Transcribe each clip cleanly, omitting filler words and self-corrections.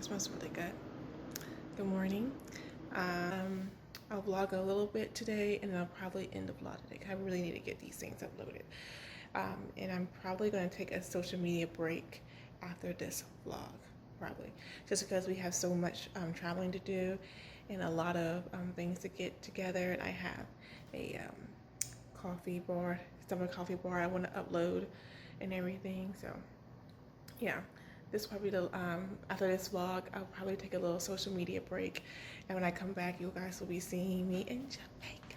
Smells really good. Good morning. I'll vlog a little bit today, and then I'll probably end the vlog today. I really need to get these things uploaded. And I'm probably going to take a social media break after this vlog, probably. Just because we have so much traveling to do and a lot of things to get together. And I have a coffee bar, summer coffee bar I want to upload and everything. So, yeah. This will probably after this vlog, I'll probably take a little social media break, and when I come back, you guys will be seeing me in Jamaica.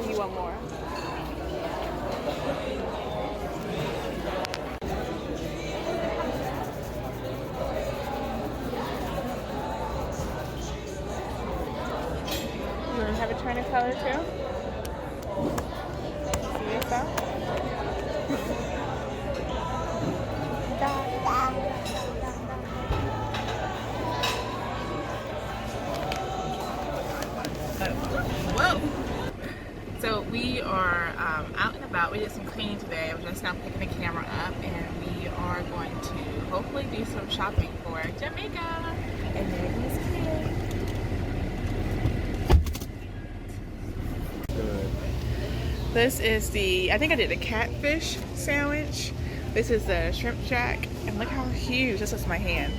You want more? You want to have a China color too? See yourself? Whoa! So we are out and about. We did some cleaning today. I'm just now picking the camera up, and we are going to hopefully do some shopping for Jamaica. And there he's kid. This is I think I did the catfish sandwich. This is the shrimp jack, and look how huge, this is my hand.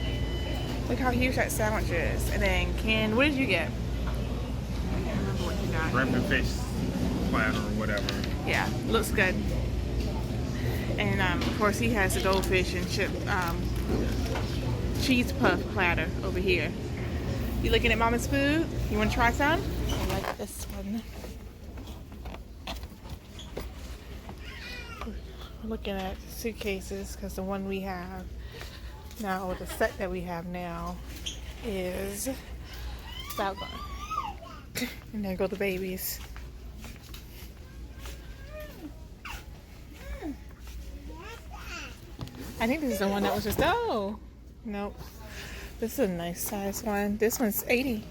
Look how huge that sandwich is. And then Ken, what did you get? I can't remember what you got. Shrimp and fish platter or whatever. Yeah, looks good. And of course he has the goldfish and chip cheese puff platter over here. You looking at Mama's food? You want to try some? I like this one. We're looking at suitcases because the one we have now, or the set that we have now, is about gone. And there go the babies. I think this is the one that was just, oh, nope. This is a nice size one. This one's 80.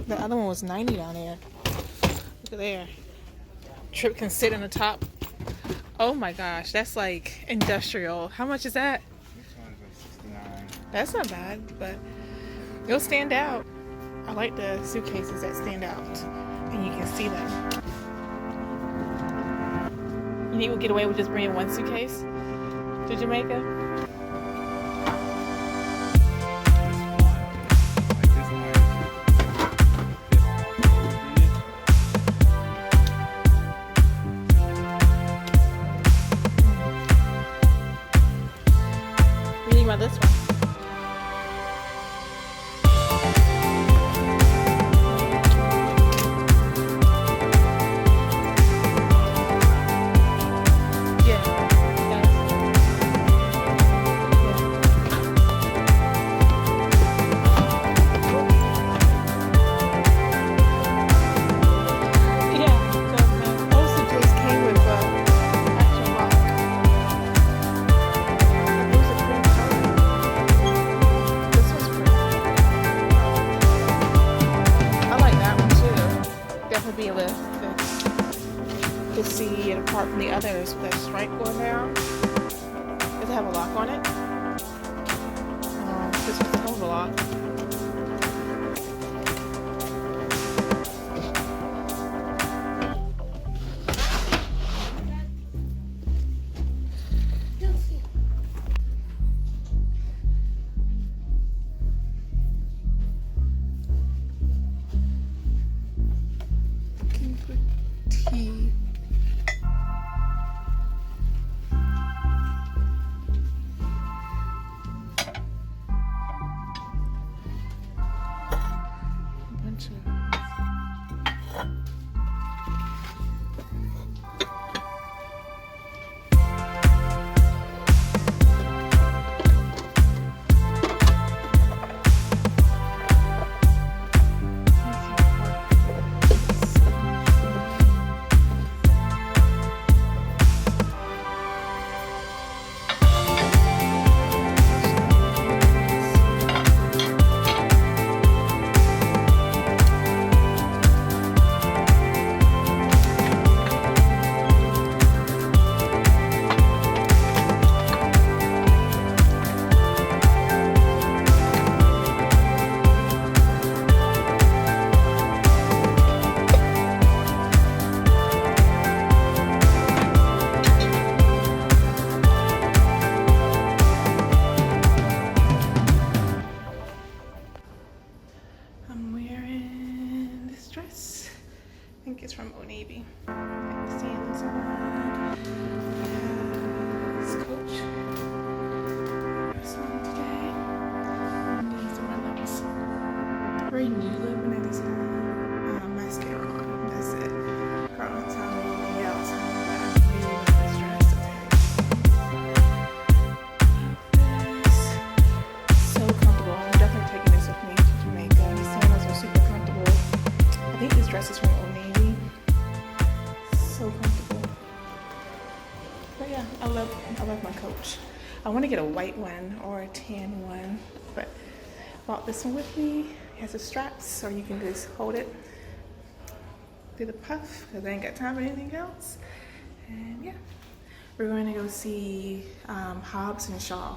The other one was 90 down there. Look at there. Trip can sit on the top. Oh my gosh, that's like industrial. How much is that? This one's like 69. That's not bad, but it'll stand out. I like the suitcases that stand out and you can see them. You think we'll get away with just bringing one suitcase to Jamaica? About this one. Be able to see it apart from the others with that stripe going down. Does it have a lock on it? This one's a hell of a lock. very nude, and I just have mascara on. That's it. I don't tell anybody else, but I really love this dress. So comfortable. I'm definitely taking this with me to Jamaica. The sandals are super comfortable. I think this dress is from Old Navy. So comfortable. But yeah, I love my Coach. I want to get a white one or a tan one, but bought this one with me. It has the straps, so you can just hold it through the puff because I ain't got time for anything else. And yeah, we're going to go see Hobbs and Shaw.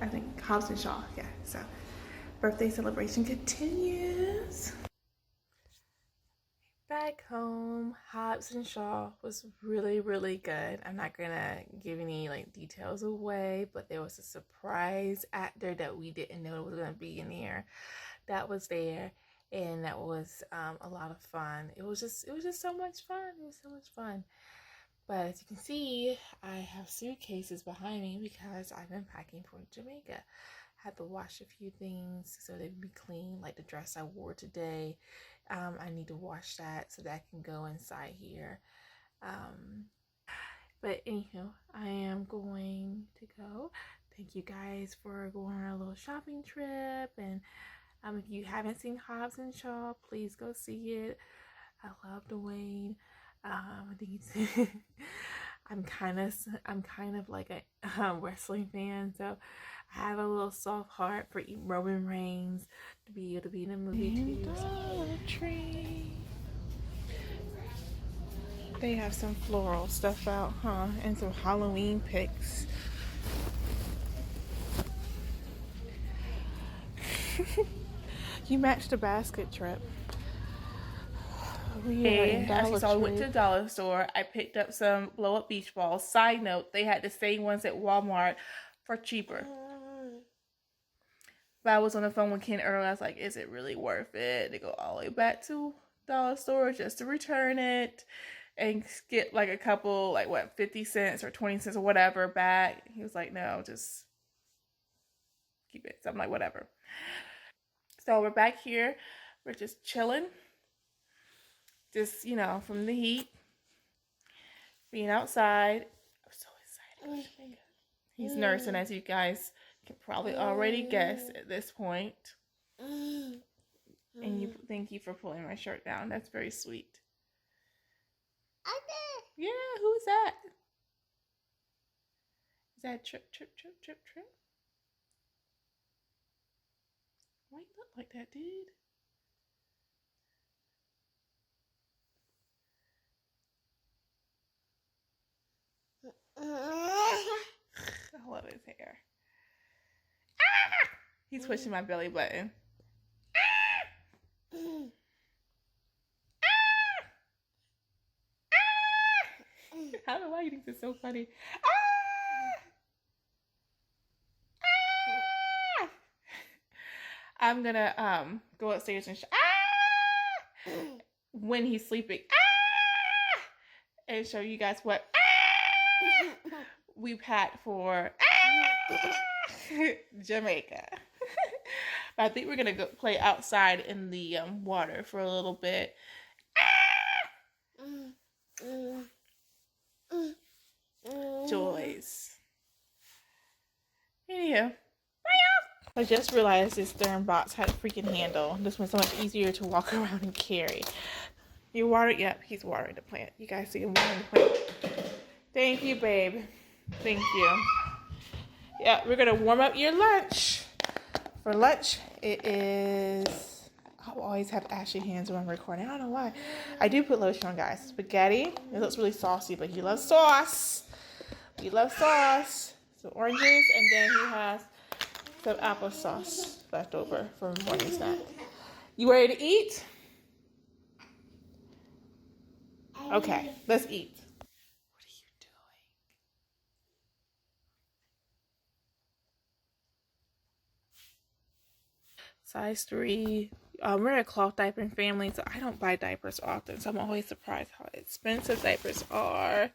I think Hobbs and Shaw, yeah. So birthday celebration continues. Back home, Hobbs and Shaw was really, really good. I'm not gonna give any like details away, but there was a surprise actor that we didn't know was gonna be in here that was there, and that was a lot of fun. It was just so much fun. It was so much fun. But as you can see, I have suitcases behind me because I've been packing for Jamaica. I had to wash a few things so they'd be clean, like the dress I wore today. I need to wash that so that I can go inside here. But anyhow, I am going to go. Thank you guys for going on a little shopping trip. And if you haven't seen Hobbs and Shaw, please go see it. I love Dwayne. I think he's I'm kind of like a wrestling fan, so I have a little soft heart for Roman Reigns to be able to be in a movie too. Dollar Tree. They have some floral stuff out, huh? And some Halloween picks. You matched the basket trip. So I went to the dollar store. I picked up some blow-up beach balls. Side note, they had the same ones at Walmart for cheaper. But I was on the phone with Ken earlier. I was like, is it really worth it to go all the way back to dollar store just to return it and get like a couple, like what, 50 cents or 20 cents or whatever back? He was like, no, just keep it. So I'm like, whatever. So we're back here. We're just chilling. Just, you know, from the heat, being outside. I'm so excited. He's nursing, as you guys can probably already guess at this point. And thank you for pulling my shirt down. That's very sweet. Yeah, who's that? Is that Trip? Why you look like that, dude? I love his hair. Ah! He's pushing my belly button. Ah! I don't know why you think this is so funny. I'm gonna go upstairs and when he's sleeping and show you guys what we packed for Jamaica. But I think we're gonna go play outside in the water for a little bit. Joys. Anyhow, I just realized this darn box had a freaking handle. This one's so much easier to walk around and carry. You watered? Yep, he's watering the plant. You guys see him watering the plant. Thank you, babe. Thank you. Yeah, we're gonna warm up your lunch. For lunch, it is. I always have ashy hands when I'm recording. I don't know why. I do put lotion on, guys. Spaghetti. It looks really saucy, but he loves sauce. He loves sauce. So oranges, and then he has some applesauce left over for morning snack. You ready to eat? Okay, let's eat. What are you doing? Size 3. We're a cloth diapering family, so I don't buy diapers often, so I'm always surprised how expensive diapers are.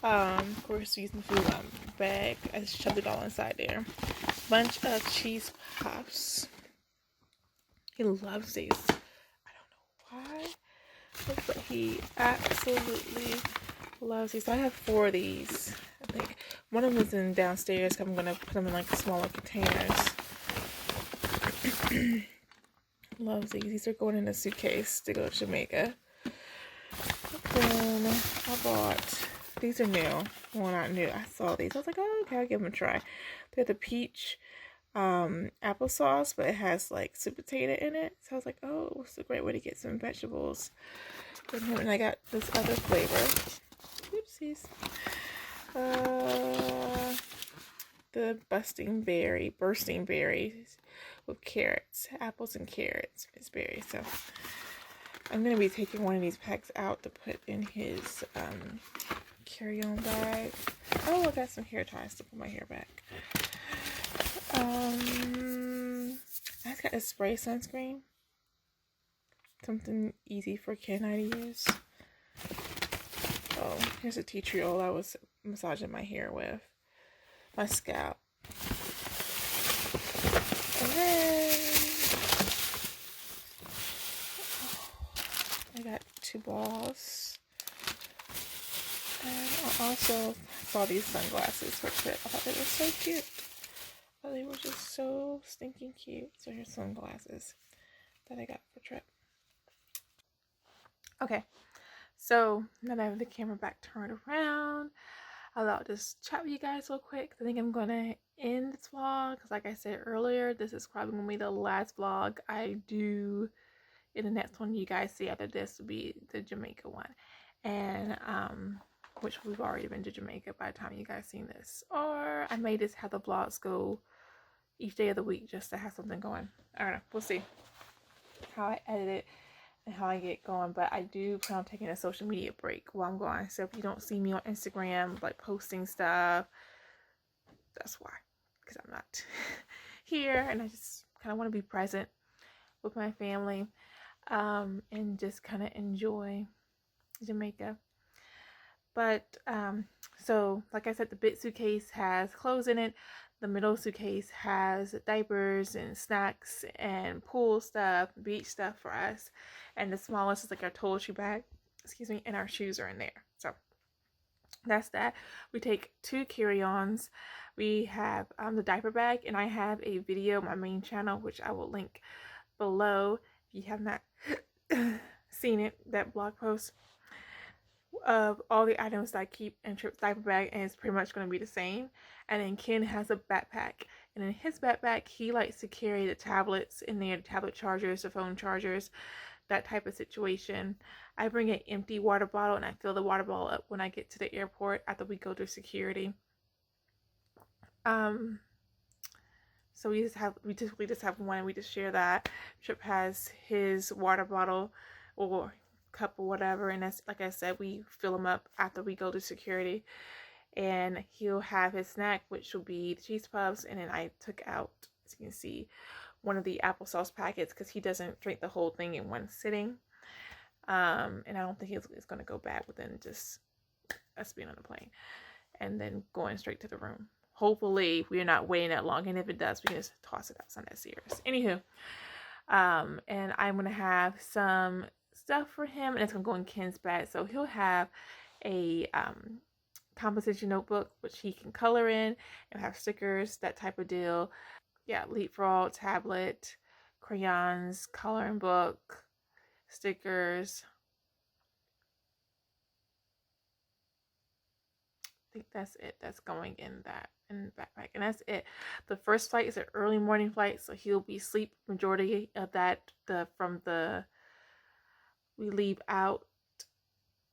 Of course, using the food bag. I just shoved it all inside there. Bunch of cheese puffs. He loves these. I don't know why, but he absolutely loves these. I have 4 of these. I think one of them is in downstairs. I'm gonna put them in like smaller containers. Loves these. These are going in a suitcase to go to Jamaica. Then I bought, these are new. Well, not new. I saw these. I was like, oh, okay, I'll give them a try. They're the peach applesauce, but it has like sweet potato in it. So I was like, oh, it's a great way to get some vegetables. And I got this other flavor. Oopsies. The bursting berries with carrots, apples and carrots, Miss Berry. So I'm gonna be taking one of these packs out to put in his carry-on bag. Oh, I got some hair ties to put my hair back. I just got a spray sunscreen. Something easy for Ken to use. Oh, here's a tea tree oil I was massaging my hair with. My scalp. And then I got 2 balls. And I also saw these sunglasses for Trip. I thought they were so cute. I thought they were just so stinking cute. So here's sunglasses that I got for Trip. Okay, so now that I have the camera back turned around, I'll just chat with you guys real quick. I think I'm gonna end this vlog because, like I said earlier, this is probably gonna be the last vlog I do. In the next one you guys see after this will be the Jamaica one, and which we've already been to Jamaica by the time you guys seen this, or I may just have the vlogs go each day of the week just to have something going. I don't know, we'll see how I edit it and how I get going, but I do plan on taking a social media break while I'm gone. So if you don't see me on Instagram like posting stuff, that's why, because I'm not here, and I just kind of want to be present with my family and just kind of enjoy Jamaica. But so like I said, the big suitcase has clothes in it. The middle suitcase has diapers and snacks and pool stuff, beach stuff for us. And the smallest is like our toiletry bag, and our shoes are in there. So that's that. We take 2 carry-ons. We have the diaper bag, and I have a video on my main channel, which I will link below if you have not seen it, that blog post of all the items that I keep in Trip's diaper bag, and it's pretty much going to be the same. And then Ken has a backpack, and in his backpack he likes to carry the tablets in there, the tablet chargers, the phone chargers, that type of situation. I bring an empty water bottle, and I fill the water bottle up when I get to the airport after we go through security. So we typically just have one, and we just share that. Trip has his water bottle or cup or whatever, and that's, like I said, we fill them up after we go to security. And he'll have his snack, which will be the cheese puffs, and then I took out, as you can see, one of the applesauce packets because he doesn't drink the whole thing in one sitting. And I don't think it's going to go bad within just us being on the plane and then going straight to the room. Hopefully we're not waiting that long, and if it does, we can just toss it out. It's not that serious. Anywho, and I'm going to have some stuff for him, and it's going to go in Ken's bag. So he'll have a composition notebook, which he can color in, and have stickers, that type of deal. Yeah, leapfrog, tablet, crayons, coloring book, stickers. I think that's it. That's going in the backpack, and that's it. The first flight is an early morning flight, so he'll be asleep majority of that. We leave out,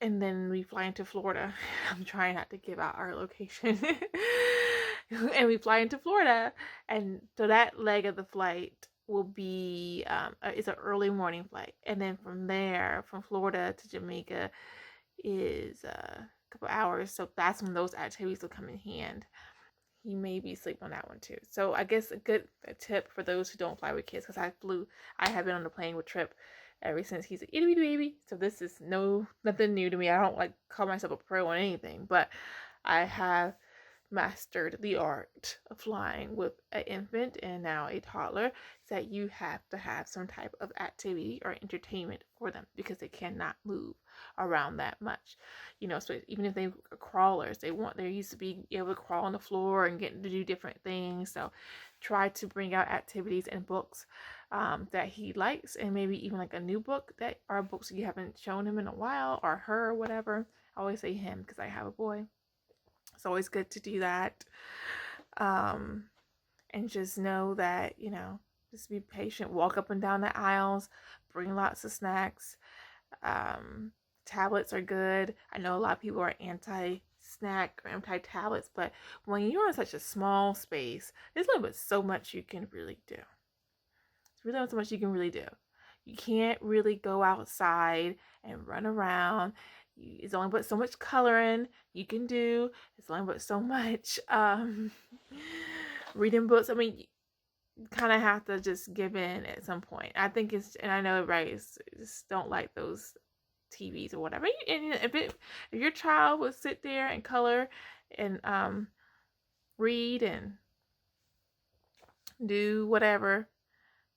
and then we fly into Florida. I'm trying not to give out our location. And we fly into Florida, and so that leg of the flight will be it's an early morning flight, and then from there, from Florida to Jamaica, is a couple hours. So that's when those activities will come in hand. He may be asleep on that one too. So I guess a tip for those who don't fly with kids, because I have been on the plane with Trip ever since he's an itty bitty baby. So this is nothing new to me. I don't like call myself a pro on anything, but I have mastered the art of flying with an infant and now a toddler, is that you have to have some type of activity or entertainment for them because they cannot move around that much. You know, so even if they are crawlers, they used to be able to crawl on the floor and get to do different things. So try to bring out activities and books that he likes, and maybe even like a new book that are books you haven't shown him in a while, or her, or whatever. I always say him because I have a boy. It's always good to do that. And just know that, you know, just be patient. Walk up and down the aisles. Bring lots of snacks. Tablets are good. I know a lot of people are anti-snack or anti-tablets, but when you're in such a small space, there's only but so much you can really do. There's really not so much you can really do. You can't really go outside and run around. It's only but so much coloring you can do. It's only but so much reading books. I mean, you kind of have to just give in at some point. I think it's, and I know, right, just don't like those TVs or whatever. And if your child would sit there and color and read and do whatever,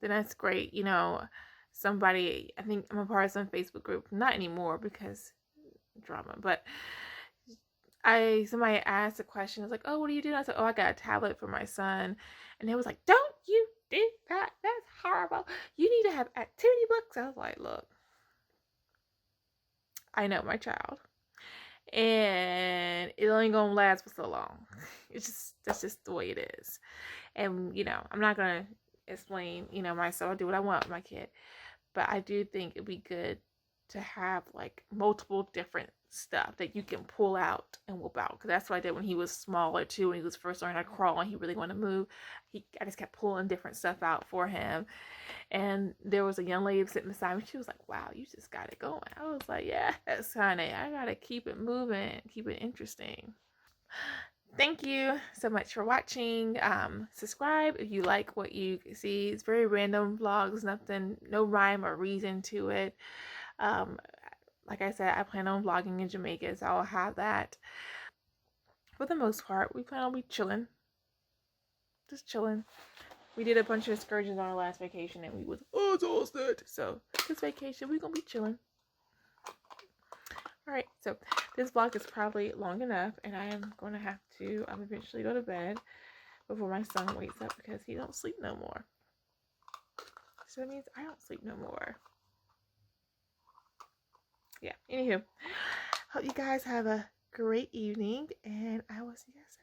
then that's great. You know, somebody, I think I'm a part of some Facebook group, not anymore because drama, but somebody asked a question. I was like, oh, what are you doing? I said, oh, I got a tablet for my son. And they was like, don't you do that. That's horrible. You need to have activity books. I was like, look, I know my child, and it ain't gonna last for so long. That's just the way it is. And, you know, I'm not gonna explain, you know, myself. I do what I want with my kid, but I do think it'd be good to have like multiple different stuff that you can pull out and whip out, because that's what I did when he was smaller too. When he was first learning to crawl and he really wanted to move, I just kept pulling different stuff out for him. And there was a young lady sitting beside me. She was like, wow, you just got it going. I was like, yeah, that's honey, I gotta keep it moving, keep it interesting. Thank you so much for watching. Subscribe if you like what you see. It's very random vlogs, nothing, no rhyme or reason to it. Like I said, I plan on vlogging in Jamaica, so I'll have that. For the most part, we plan on be chilling. Just chilling. We did a bunch of excursions on our last vacation and we was exhausted. So this vacation, we're going to be chilling. Alright, so this vlog is probably long enough, and I am going to have to eventually go to bed before my son wakes up because he don't sleep no more. So that means I don't sleep no more. Yeah, anywho, hope you guys have a great evening, and I will see you guys soon.